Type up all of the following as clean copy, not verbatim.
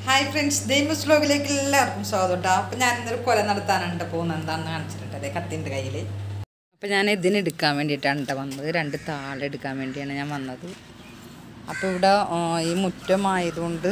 Hi friends, ഡെയിമസ് വ്ലോഗിലേക്ക് എല്ലാവർക്കും സ്വാഗതം കേട്ടോ. അപ്പോൾ ഞാൻ ഇന്നൊരു കൊല നടത്താനാണ് പോകുന്നത്. എന്താണെന്ന് കാണിച്ചിട്ടുണ്ട് അതേ കത്തിൻ്റെ കയ്യിൽ. അപ്പോൾ ഞാൻ ഇതിനെടുക്കാൻ വേണ്ടിയിട്ടാണ് കേട്ടോ വന്നത്. 2 താളെടുക്കാൻ വേണ്ടിയാണ് ഞാൻ വന്നത്. അപ്പോൾ ഇവിടെ ഈ മുറ്റമായതുകൊണ്ട്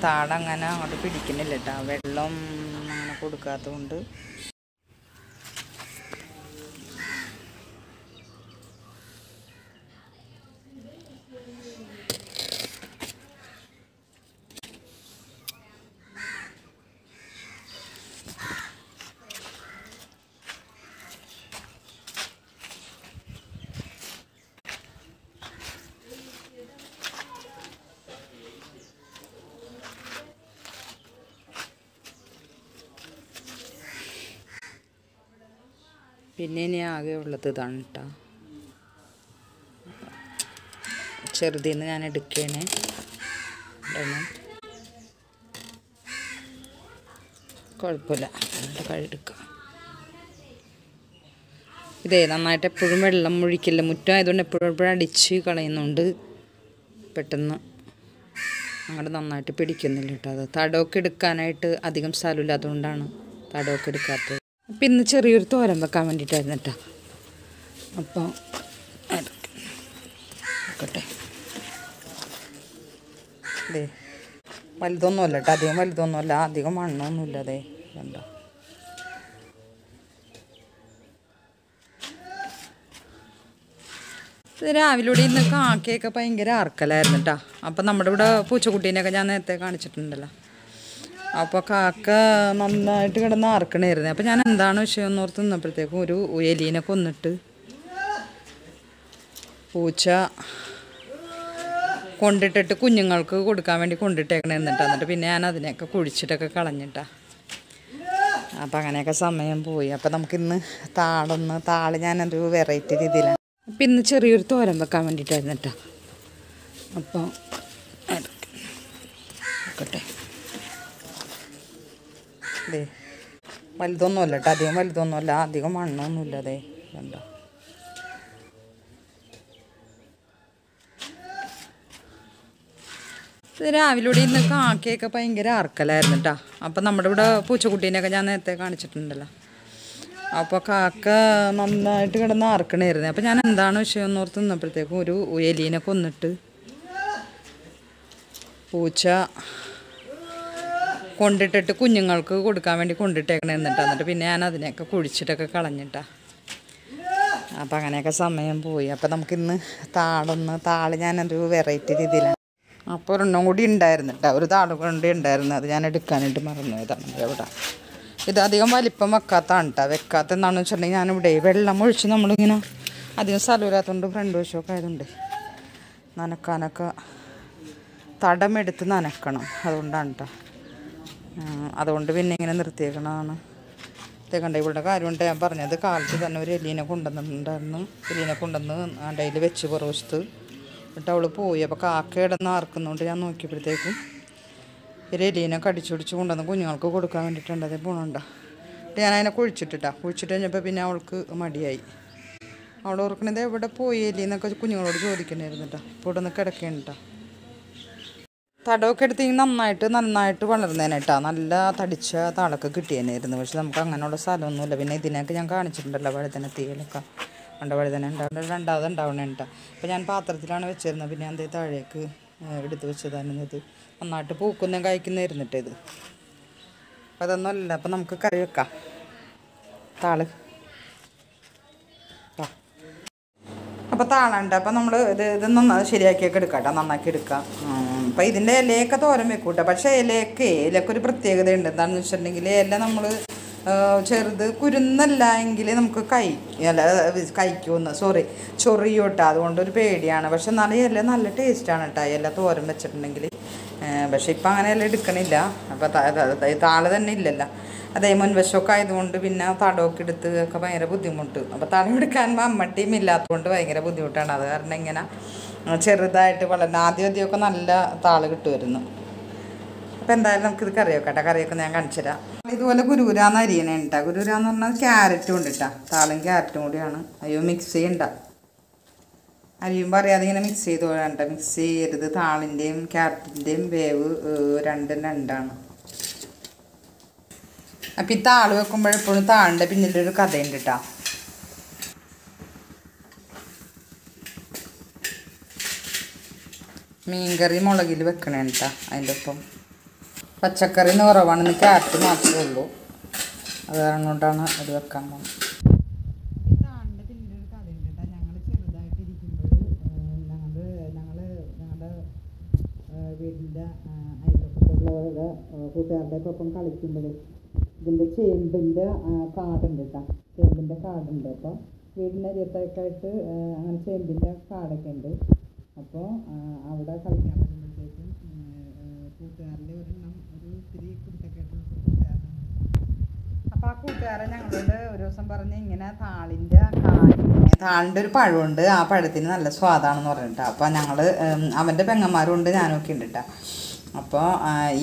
താള അങ്ങനെ അങ്ങോട്ട് പിടിക്കുന്നില്ല കേട്ടോ. വെള്ളം അങ്ങനെ കൊടുക്കാത്തതുകൊണ്ട് പിന്നെ ഇനി ആകെ ഉള്ളത് ഇതാണ് കേട്ടോ. ചെറുതിന്ന് ഞാൻ എടുക്കേനെ കുഴപ്പമില്ല, കഴിയെടുക്കാം. ഇതേ നന്നായിട്ട് എപ്പോഴും വെള്ളം ഒഴിക്കില്ല, മുറ്റമായതുകൊണ്ട് എപ്പോഴും അടിച്ച് കളയുന്നുണ്ട്. പെട്ടെന്ന് അങ്ങോട്ട് നന്നായിട്ട് പിടിക്കുന്നില്ല കേട്ടോ. അത് തടമൊക്കെ എടുക്കാനായിട്ട് അധികം സ്ഥലമില്ല, അതുകൊണ്ടാണ് തടമൊക്കെ എടുക്കാത്തത്. അപ്പം ഇന്ന് ചെറിയൊരു തോരൻ വെക്കാൻ വേണ്ടിയിട്ടായിരുന്നു കേട്ടോ. അപ്പോൾ നോക്കട്ടെ, അതെ വലുതൊന്നുമല്ല കേട്ടോ, അധികം വലുതൊന്നുമല്ല, അധികം മണ്ണൊന്നുമില്ല. അതെ കണ്ടോ, ഇത് രാവിലെ ഇന്ന് കാക്കയൊക്കെ ഭയങ്കര ആർക്കലായിരുന്നു കേട്ടോ. അപ്പം നമ്മുടെ ഇവിടെ പൂച്ചക്കുട്ടീനെയൊക്കെ ഞാൻ നേരത്തെ കാണിച്ചിട്ടുണ്ടല്ലോ. അപ്പോൾ കാക്ക നന്നായിട്ട് കിടന്ന് ആർക്കണായിരുന്നു. അപ്പോൾ ഞാൻ എന്താണ് വിഷയം എന്ന് ഓർത്ത് നിന്നപ്പോഴത്തേക്കും ഒരു എലീനെ കൊന്നിട്ട് പൂച്ച കൊണ്ടിട്ടിട്ട് കുഞ്ഞുങ്ങൾക്ക് കൊടുക്കാൻ വേണ്ടി കൊണ്ടിട്ടേക്കണേന്നിട്ടാ. എന്നിട്ട് പിന്നെ ഞാൻ അതിനെയൊക്കെ കുഴിച്ചിട്ടൊക്കെ കളഞ്ഞിട്ടാ. അപ്പം അങ്ങനെയൊക്കെ സമയം പോയി. അപ്പം നമുക്കിന്ന് താള് ഞാനൊരു വെറൈറ്റി രീതിയിലാണ്. അപ്പം ഇന്ന് ചെറിയൊരു തോരൻ വെക്കാൻ വേണ്ടിയിട്ടായിരുന്നു കേട്ടോ. അപ്പോൾ നോക്കട്ടെ, അതെ വലുതൊന്നുമല്ല കേട്ടോ, അധികം വലുതൊന്നുമല്ല, അധികം മണ്ണൊന്നുമില്ല. അതെ കണ്ടോ, ഇത് രാവിലെ ഇന്ന് കാക്കയൊക്കെ ഭയങ്കര ആർക്കലായിരുന്നു കേട്ടോ. അപ്പം നമ്മുടെ ഇവിടെ പൂച്ചക്കുട്ടീനെയൊക്കെ ഞാൻ നേരത്തെ കാണിച്ചിട്ടുണ്ടല്ലോ. അപ്പോൾ കാക്ക നന്നായിട്ട് കിടന്ന് ആർക്കണായിരുന്നു. അപ്പം ഞാൻ എന്താണ് വിഷയം എന്ന് ഓർത്ത് നിന്നപ്പോഴത്തേക്കും ഒരു എലീനെ കൊന്നിട്ട് പൂച്ച കൊണ്ടിട്ടിട്ട് കുഞ്ഞുങ്ങൾക്ക് കൊടുക്കാൻ വേണ്ടി കൊണ്ടിട്ടേക്കണേന്നിട്ടാ. എന്നിട്ട് പിന്നെ ഞാൻ അതിനെയൊക്കെ കുഴിച്ചിട്ടൊക്കെ കളഞ്ഞിട്ടാ. അപ്പം അങ്ങനെയൊക്കെ സമയം പോയി. അപ്പം നമുക്കിന്ന് താള് ഞാനൊരു വെറൈറ്റി രീതിയിലാണ്. അപ്പോൾ ഒരെണ്ണം കൂടി ഉണ്ടായിരുന്നു കേട്ടോ, ഒരു താള് കൊണ്ട് ഉണ്ടായിരുന്നു. അത് ഞാൻ എടുക്കാനായിട്ട് മറന്നു പോയതാണ്. ഇവിടെ ഇത് അധികം വലിപ്പം വെക്കാത്തതാണ് കേട്ടോ. വെക്കാത്ത എന്താണെന്ന് വെച്ചിട്ടുണ്ടെങ്കിൽ ഞാനിവിടെ വെള്ളം ഒഴിച്ച് നമ്മളിങ്ങനെ അധികം സ്ഥലമില്ലാത്തതുകൊണ്ട് ഫ്രണ്ട് വശമൊക്കെ ആയതുകൊണ്ട് നനക്കാനൊക്കെ തടമെടുത്ത് നനക്കണം, അതുകൊണ്ടാണ് കേട്ടോ. അതുകൊണ്ട് പിന്നെ ഇങ്ങനെ നിർത്തിയേക്കണതാണ്. കണ്ട ഇവളുടെ കാര്യമുണ്ട് ഞാൻ പറഞ്ഞത്. കാലത്ത് തന്നെ ഒരു എലീനെ കൊണ്ടുവന്നിട്ടുണ്ടായിരുന്നു. എലീനെ കൊണ്ടുവന്ന് അടയിൽ വെച്ച് പുറവശത്ത് എന്നിട്ട് അവൾ പോയി. അപ്പോൾ കാക്ക ഇടന്ന് ആർക്കുന്നതുകൊണ്ട് ഞാൻ നോക്കിയപ്പോഴത്തേക്കും ഒരു എലീനെ കടിച്ചു പിടിച്ച് കൊണ്ടുവന്ന് കുഞ്ഞുങ്ങൾക്ക് കൊടുക്കാൻ വേണ്ടിയിട്ടുണ്ട്. അതേ പോകണുണ്ടോ. ഞാൻ അതിനെ കുഴിച്ചിട്ട് കഴിഞ്ഞപ്പോൾ പിന്നെ അവൾക്ക് മടിയായി. അവൾ ഓർക്കണത് എവിടെ പോയി എലിന്നൊക്കെ കുഞ്ഞുങ്ങളോട് ചോദിക്കണമായിരുന്നു കേട്ടോ. ഇപ്പോൾ ഇവിടെ നിന്ന് കിടക്കേണ്ട തടമൊക്കെ എടുത്തെങ്കിൽ നന്നായിട്ട് വളർന്നേനെ കേട്ടോ. നല്ല തടിച്ച താളൊക്കെ കിട്ടിയേനായിരുന്നു. പക്ഷെ നമുക്ക് അങ്ങനെയുള്ള സ്ഥലമൊന്നുമില്ല. പിന്നെ ഇതിനൊക്കെ ഞാൻ കാണിച്ചിട്ടുണ്ടല്ലോ, വഴുതന തീയിലൊക്കെ ഉണ്ട്, വഴുതന രണ്ടാമത് ഉണ്ടാവണേട്ടാ. അപ്പോൾ ഞാൻ പാത്രത്തിലാണ് വെച്ചിരുന്നത്. പിന്നെ ഞാൻ താഴേക്ക് എടുത്ത് വെച്ചതായിരുന്നു. ഇത് നന്നായിട്ട് പൂക്കുന്ന കഴിക്കുന്നതായിരുന്നിട്ട് ഇത്. അപ്പോൾ അതൊന്നുമല്ല. അപ്പോൾ നമുക്ക് കറി വെക്കാം. താള് അപ്പോൾ താളുണ്ട്. അപ്പോൾ നമ്മൾ ഇത് നന്നായി ശരിയാക്കിയൊക്കെ എടുക്കാം കേട്ടോ, നന്നാക്കി എടുക്കാം. അപ്പോൾ ഇതിൻ്റെ ഇലയൊക്കെ തോരൻ വെക്കൂട്ടോ. പക്ഷേ ഇലക്കൊരു പ്രത്യേകതയുണ്ട്. എന്താണെന്ന് വെച്ചിട്ടുണ്ടെങ്കിൽ ഇല നമ്മൾ ചെറുത് കുരുന്നല്ല എങ്കിൽ നമുക്ക് ചൊറിയൂട്ടോ. അതുകൊണ്ടൊരു പേടിയാണ്. പക്ഷെ നല്ല ടേസ്റ്റാണ് കേട്ടോ ഇല തോരൻ വെച്ചിട്ടുണ്ടെങ്കിൽ. പക്ഷെ ഇപ്പം അങ്ങനെ ഇല എടുക്കണില്ല. അപ്പോൾ താള് തന്നെ ഇല്ലല്ലോ. അതേ മുൻവശമൊക്കെ ആയതുകൊണ്ട് പിന്നെ തടമൊക്കെ എടുത്ത് ഒക്കെ ഭയങ്കര ബുദ്ധിമുട്ട്. അപ്പോൾ തടം എടുക്കാൻ മമ്മട്ടിയും ഇല്ലാത്തതുകൊണ്ട് ഭയങ്കര ബുദ്ധിമുട്ടാണ്. അത് കാരണം ഇങ്ങനെ ചെറുതായിട്ട് ആദ്യമൊക്കെ നല്ല താള് കിട്ടുമായിരുന്നു. അപ്പോൾ എന്തായാലും നമുക്കിത് കറി വെക്കട്ടെ. കറിയൊക്കെ ഞാൻ കാണിച്ചു തരാം. ഇതുപോലെ കുരൂരാന്ന് അരിയണേ കേട്ടോ. കുരൂരാന്ന് പറഞ്ഞാൽ ക്യാരറ്റും ഉണ്ട് കേട്ടോ. താളും ക്യാരറ്റും കൂടിയാണ്. അയ്യോ മിക്സ് ചെയ്യണ്ട. അരിയുമ്പോൾ അറിയാതെ ഇങ്ങനെ മിക്സ് ചെയ്ത് വേണ്ട. മിക്സ് ചെയ്യരുത്. താളിൻ്റെയും ക്യാരറ്റിൻ്റെയും വേവ് രണ്ടും രണ്ടാണ്. അപ്പം ഈ താള് വെക്കുമ്പോഴെപ്പോഴും താളിൻ്റെ പിന്നിലൊരു കഥയുണ്ട് കേട്ടോ. മീൻകറി മുളകിൽ വെക്കണേ കേട്ടോ. അതിൻ്റെ ഒപ്പം പച്ചക്കറി കുറവാണെന്ന് ക്യാരറ്റ് മാത്രമേ ഉള്ളൂ. അത് കാരണം കൊണ്ടാണ് അത് വെക്കാൻ പോകുന്നത്. താളിൻ്റെ പിന്നിലൊരു കഥയുണ്ട് കേട്ടോ. ഞങ്ങൾ ചെറുതായിട്ടിരിക്കുമ്പോൾ ഞങ്ങളുടെ വീടിൻ്റെ അയൽവക്കത്തുള്ളവരുടെ കൂട്ടുകാരുടെ ഒപ്പം കളിക്കുമ്പോൾ ഇതിൻ്റെ ചേമ്പിൻ്റെ കാടുണ്ട് കേട്ടോ. ചേമ്പിൻ്റെ കാടുണ്ട്. അപ്പോൾ വീടിൻ്റെ അരിയത്തൊക്കെ ആയിട്ട് അങ്ങനെ ചേമ്പിൻ്റെ കാടൊക്കെ ഉണ്ട്. അപ്പോൾ അവിടെ കളിക്കാൻ വരുമ്പോഴത്തേക്കും കൂട്ടുകാരിലെ ഒരെണ്ണം ഒരു ഇത്തിരി കുരുത്തക്കേട്ടുള്ള കൂട്ടുകാരനാണ്. അപ്പോൾ ആ കൂട്ടുകാരൻ ഞങ്ങളോട് ഒരു ദിവസം പറഞ്ഞ് ഇങ്ങനെ താളിൻ്റെ ഒരു പഴമുണ്ട്, ആ പഴത്തിന് നല്ല സ്വാദാണെന്ന് പറഞ്ഞിട്ടാ. അപ്പോൾ ഞങ്ങൾ അവൻ്റെ പെങ്ങന്മാരും ഉണ്ട്, ഞാനൊക്കെ ഉണ്ട് കേട്ടോ. അപ്പോൾ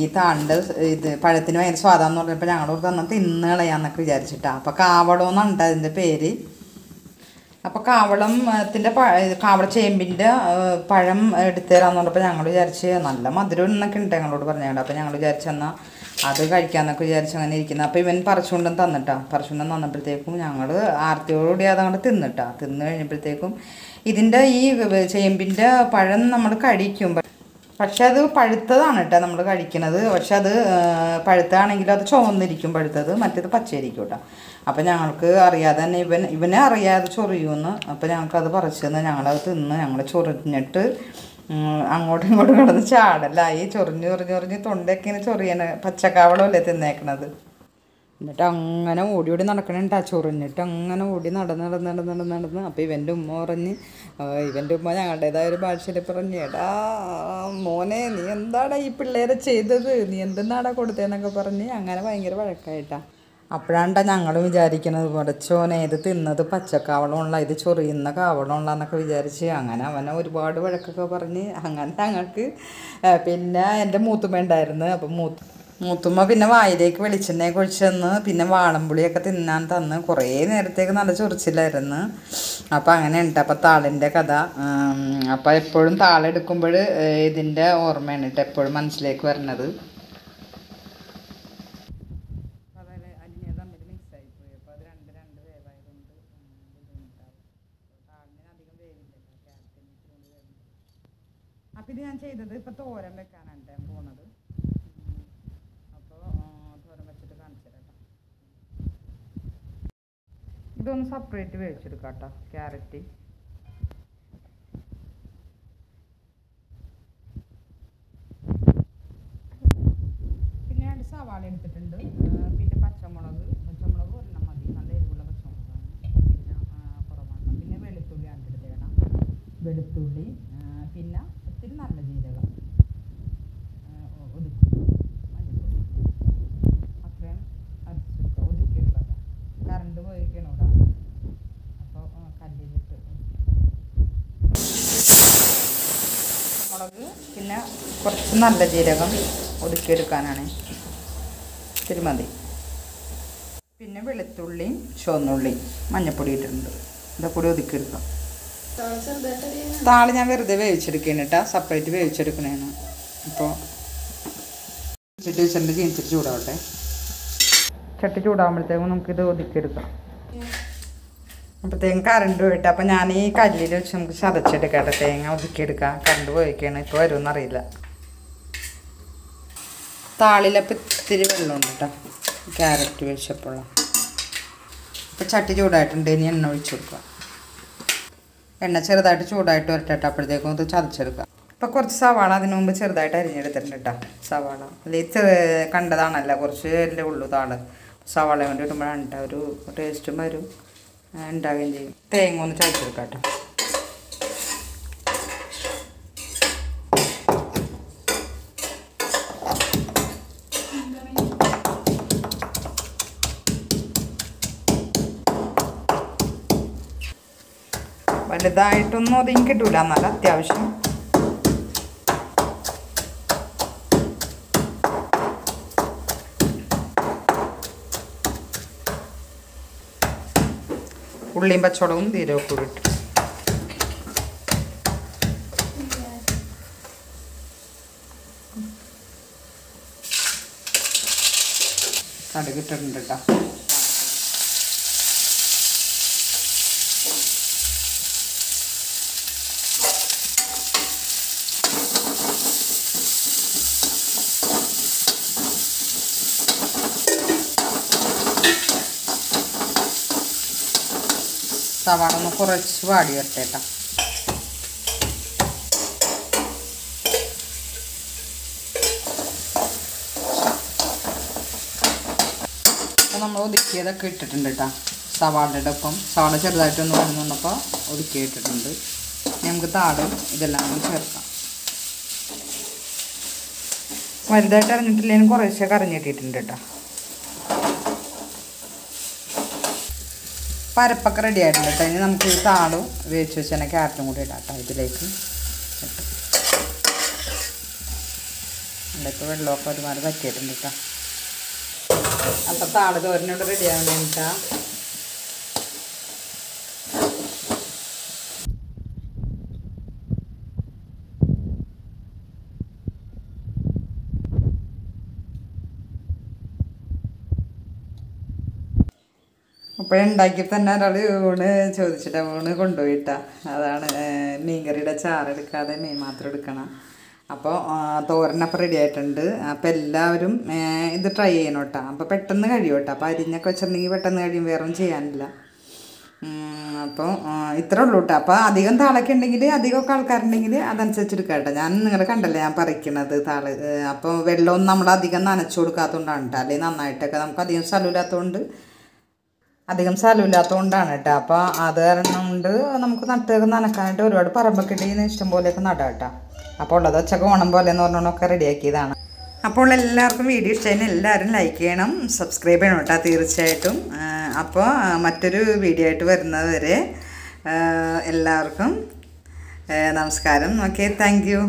ഈ താളിൻ്റെ ഇത് പഴത്തിന് ഭയങ്കര സ്വാദാന്ന് പറഞ്ഞപ്പോൾ ഞങ്ങളോട് തന്നെ തിന്ന് കളയാന്നൊക്കെ വിചാരിച്ചിട്ടാണ്. അപ്പോൾ കാവളമെന്നാണ് അതിൻ്റെ പേര്. അപ്പോൾ കാവളച്ചേമ്പിൻ്റെ പഴം എടുത്തു തരാമെന്ന് പറഞ്ഞപ്പോൾ ഞങ്ങൾ വിചാരിച്ച് നല്ല മധുരം എന്നൊക്കെ ഉണ്ട് ഞങ്ങളോട് പറഞ്ഞുകൊണ്ട്. അപ്പോൾ ഞങ്ങൾ വിചാരിച്ചെന്നാൽ അത് കഴിക്കാമെന്നൊക്കെ വിചാരിച്ച് അങ്ങനെ ഇരിക്കുന്നത്. അപ്പോൾ ഇവൻ പറിച്ചുകൊണ്ടും പറിച്ചുകൊണ്ടും തന്നപ്പോഴത്തേക്കും ഞങ്ങൾ ആർത്തിയോടുകൂടി അതങ്ങോട്ട് തിന്ന് കഴിഞ്ഞപ്പോഴത്തേക്കും ഇതിൻ്റെ ഈ ചേമ്പിൻ്റെ പഴം നമ്മൾ കഴിക്കുമ്പോൾ പക്ഷെ അത് പഴുത്തതാണ് കേട്ടോ നമ്മൾ കഴിക്കുന്നത്. പക്ഷെ അത് പഴുത്താണെങ്കിലും അത് ചുവന്നിരിക്കും പഴുത്തത്, മറ്റേത് പച്ചയിരിക്കും കേട്ടോ. അപ്പം ഞങ്ങൾക്ക് അറിയാതെ തന്നെ ഇവനെ അറിയാതെ ചൊറിയുമെന്ന്. അപ്പം ഞങ്ങൾക്കത് പറിച്ചു തന്ന് ഞങ്ങളത് തിന്ന് ഞങ്ങൾ ചൊറിഞ്ഞിട്ട് അങ്ങോട്ടും ഇങ്ങോട്ടും കിടന്ന് ചാടലായി. ചൊറിഞ്ഞ് തൊണ്ടയൊക്കെ ഇങ്ങനെ ചൊറിയണ പച്ചക്കാവളമല്ലേ തിന്നേക്കണത്. എന്നിട്ട് അങ്ങനെ ഓടി നടക്കണേട്ടാ. ചൊറിഞ്ഞിട്ട് അങ്ങനെ ഓടി നടന്ന് അപ്പോൾ ഇവൻ്റെ ഉമ്മ പറഞ്ഞ് ഇവൻ്റെ ഉമ്മ ഞങ്ങളുടേതായ ഒരു ഭാഷയിൽ പറഞ്ഞ് എടാ മോനെ നീ എന്താടാ ഈ പിള്ളേരെ ചെയ്തത്, നീ എന്തെന്നാടാ കൊടുത്തതെന്നൊക്കെ പറഞ്ഞ് അങ്ങനെ ഭയങ്കര വഴക്കായിട്ടാ. അപ്പോഴാണ്ടാ ഞങ്ങൾ വിചാരിക്കുന്നത് പടച്ചോനെ ഇത് തിന്നത് പച്ചക്കാവളമുള്ള ഇത് ചൊറിയുന്ന കാവളമുള്ള എന്നൊക്കെ വിചാരിച്ച് അങ്ങനെ അവനെ ഒരുപാട് വഴക്കൊക്കെ പറഞ്ഞ് അങ്ങനെ ഞങ്ങൾക്ക് പിന്നെ എൻ്റെ മൂത്തുമ്മ ഉണ്ടായിരുന്നു. അപ്പം മൂത്തുമ്മ പിന്നെ വായിലേക്ക് വെളിച്ചെണ്ണയൊക്കെ ഒഴിച്ച് തന്ന് പിന്നെ വാളംപുളിയൊക്കെ തിന്നാൻ തന്ന്. കുറേ നേരത്തേക്ക് നല്ല ചൊറിച്ചിലായിരുന്നു. അപ്പം അങ്ങനെ ഉണ്ട് അപ്പം താളിൻ്റെ കഥ. അപ്പം എപ്പോഴും താളെടുക്കുമ്പോൾ ഇതിൻ്റെ ഓർമ്മയാണ് കേട്ടോ എപ്പോഴും മനസ്സിലേക്ക് വരണത്. അപ്പം ഇത് ഞാൻ ചെയ്തത് ഇപ്പം തോരൻ വെക്കാനാണ് പോകുന്നത്. അപ്പോൾ തോരൻ വെച്ചിട്ട് കാണിച്ചു തരാം. ഇതൊന്ന് സെപ്പറേറ്റ് വേവിച്ചെടുക്കാം കേട്ടോ ക്യാരറ്റ്. പിന്നെ രണ്ട് സവാള എടുത്തിട്ടുണ്ട്. പിന്നെ പച്ചമുളക് ഒരെണ്ണം മതി, നല്ല എരിവുള്ള പച്ചമുളകാണ്. പിന്നെ കുറവാണ്. പിന്നെ വെളുത്തുള്ളി എടുത്തിടണം. വെളുത്തുള്ളി പിന്നെ ഒത്തിരി നല്ല ജീരകം മഞ്ഞൾപ്പൊടി അത്രയും അരച്ചെടുക്കുക. ഒതുക്കിയെടുക്കുക. കറണ്ട് പോയിരിക്കണം ഇവിടെ. അപ്പോൾ കല്ലിലിട്ട് മുളക് പിന്നെ കുറച്ച് നല്ല ജീരകം ഒതുക്കിയെടുക്കാനാണ്. ഇത്തിരി മതി. പിന്നെ വെളുത്തുള്ളിയും ചുവന്നുള്ളിയും മഞ്ഞൾപ്പൊടി ഇട്ടിട്ടുണ്ട്. ഇതൊക്കെ കൂടി ഒതുക്കിയെടുക്കാം. താള് ഞാൻ വെറുതെ വേവിച്ചെടുക്കുകയാണ് കേട്ടോ, സെപ്പറേറ്റ് വേവിച്ചെടുക്കണേന്ന്. അപ്പോൾ വെച്ചിട്ട് ചീനിച്ചിട്ട് ചൂടാവട്ടെ. ചട്ടി ചൂടാകുമ്പോഴത്തേക്കും നമുക്കിത് ഒതുക്കിയെടുക്കാം. അപ്പോഴത്തേക്കും കറണ്ട് പോയിട്ട് അപ്പം ഞാൻ ഈ കല്ലിൽ വെച്ച് നമുക്ക് ചതച്ചെടുക്കാം. തേങ്ങ ഒതുക്കിയെടുക്കാം. കറണ്ട് പോയിക്കാണ്, ഇപ്പോൾ വരുമെന്നറിയില്ല. താളിലപ്പം ഇത്തിരി വെള്ളമുണ്ട് കേട്ടോ ക്യാരറ്റ് വെച്ചപ്പോൾ. അപ്പോൾ ചട്ടി ചൂടായിട്ടുണ്ട്. ഇനി എണ്ണ ഒഴിച്ചു കൊടുക്കുക. എണ്ണ ചെറുതായിട്ട് ചൂടായിട്ട് വരട്ടെ. അപ്പോഴത്തേക്കും ഇത് ചതച്ചെടുക്കാം. ഇപ്പോൾ കുറച്ച് സവാള അതിന് മുമ്പ് ചെറുതായിട്ട് അരിഞ്ഞെടുത്തിട്ടുണ്ട് കേട്ടോ. സവാള അല്ലെങ്കിൽ കണ്ടതാണല്ലോ, കുറച്ച് അല്ലേ ഉള്ളൂ താള്. സവാള കൊണ്ട് ഇടുമ്പോഴാണ് കേട്ടോ ഒരു ടേസ്റ്റും വരും, ഉണ്ടാവുകയും ചെയ്യും. തേങ്ങ ഒന്ന് ചതച്ചെടുക്കാം കേട്ടോ. വലുതായിട്ടൊന്നും ഒതുങ്ങി കിട്ടൂല, എന്നാലും അത്യാവശ്യം ഉള്ളിയും പച്ചമുളകും ജീരകവും കൂടി ഇട്ട് കടുക് ഇട്ടിട്ടുണ്ട് കേട്ടോ. സവാള ഒന്ന് കുറച്ച് വാടി വരട്ടെ കേട്ടോ. അപ്പോൾ നമ്മൾ ഒതുക്കിയതൊക്കെ ഇട്ടിട്ടുണ്ട് കേട്ടോ. സവാളയുടെ ഒപ്പം സവാള ചെറുതായിട്ടൊന്ന് വഴന്നുകൊണ്ടപ്പോൾ ഒതുക്കി ഇട്ടിട്ടുണ്ട്. നമുക്ക് താളും ഇതെല്ലാം ചേർക്കാം. വലുതായിട്ട് അറിഞ്ഞിട്ടില്ലെങ്കിൽ കുറേശ്ശെ കറിഞ്ഞിട്ടിട്ടുണ്ട് കേട്ടോ. പരപ്പൊക്കെ റെഡി ആയിട്ടുണ്ട് കേട്ടോ. ഇനി നമുക്ക് ഈ താളും വേവിച്ച് വെച്ച് തന്നെ ക്യാരറ്റും കൂടി ഇടാം കേട്ടോ. ഇതിലേക്ക് ഇതൊക്കെ വെള്ളമൊക്കെ ഒരുപാട് പറ്റിയിട്ടുണ്ട് കേട്ടോ. അപ്പോൾ താള് തോരനോട് റെഡി ആവാൻ വേണ്ടിയിട്ടാ. അപ്പോഴുണ്ടാക്കി തന്നെ ഒരാൾ ഊണ് ചോദിച്ചിട്ട് ഊണ് കൊണ്ടുപോയിട്ടാ. അതാണ് മീൻകറിയുടെ ചാറെടുക്കാതെ മീൻ മാത്രം എടുക്കണം. അപ്പോൾ തോരനപ്പം റെഡി ആയിട്ടുണ്ട്. അപ്പോൾ എല്ലാവരും ഇത് ട്രൈ ചെയ്യണം കേട്ടോ. അപ്പോൾ പെട്ടെന്ന് കഴിയും കേട്ടോ. അപ്പോൾ അരിഞ്ഞൊക്കെ വെച്ചിട്ടുണ്ടെങ്കിൽ പെട്ടെന്ന് കഴിയും, വേറെ ഒന്നും ചെയ്യാനില്ല. അപ്പോൾ ഇത്രേ ഉള്ളൂ കേട്ടോ. അപ്പോൾ അധികം താളൊക്കെ ഉണ്ടെങ്കിൽ, അധികമൊക്കെ ആൾക്കാരുണ്ടെങ്കിൽ അതനുസരിച്ച് എടുക്കാം കേട്ടോ. ഞാൻ നിങ്ങൾ കണ്ടല്ലേ ഞാൻ പറിക്കണത് താള്. അപ്പോൾ വെള്ളമൊന്നും നമ്മൾ അധികം നനച്ചു കൊടുക്കാത്തതുകൊണ്ടാണ് കേട്ടോ. അല്ലെങ്കിൽ നന്നായിട്ടൊക്കെ നമുക്ക് അധികം സ്ഥലമില്ലാത്തതുകൊണ്ടാണ് കേട്ടോ. അപ്പോൾ അത് കാരണം കൊണ്ട് നമുക്ക് നട്ടൊക്കെ നനക്കാനായിട്ട് ഒരുപാട് പറമ്പൊക്കെ ഇട്ടിങ്ങനെ ഇഷ്ടം പോലെയൊക്കെ നടാം കേട്ടോ. അപ്പോൾ ഉള്ളത് വെച്ചൊക്കെ ഓണം പോലെ എന്ന് പറഞ്ഞൊക്കെ റെഡിയാക്കിയതാണ്. അപ്പോൾ എല്ലാവർക്കും വീഡിയോ ഇഷ്ടമായി എല്ലാവരും ലൈക്ക് ചെയ്യണം, സബ്സ്ക്രൈബ് ചെയ്യണം കേട്ടോ തീർച്ചയായിട്ടും. അപ്പോൾ മറ്റൊരു വീഡിയോ ആയിട്ട് വരുന്നത് വരെ എല്ലാവർക്കും നമസ്കാരം. Okay, thank you.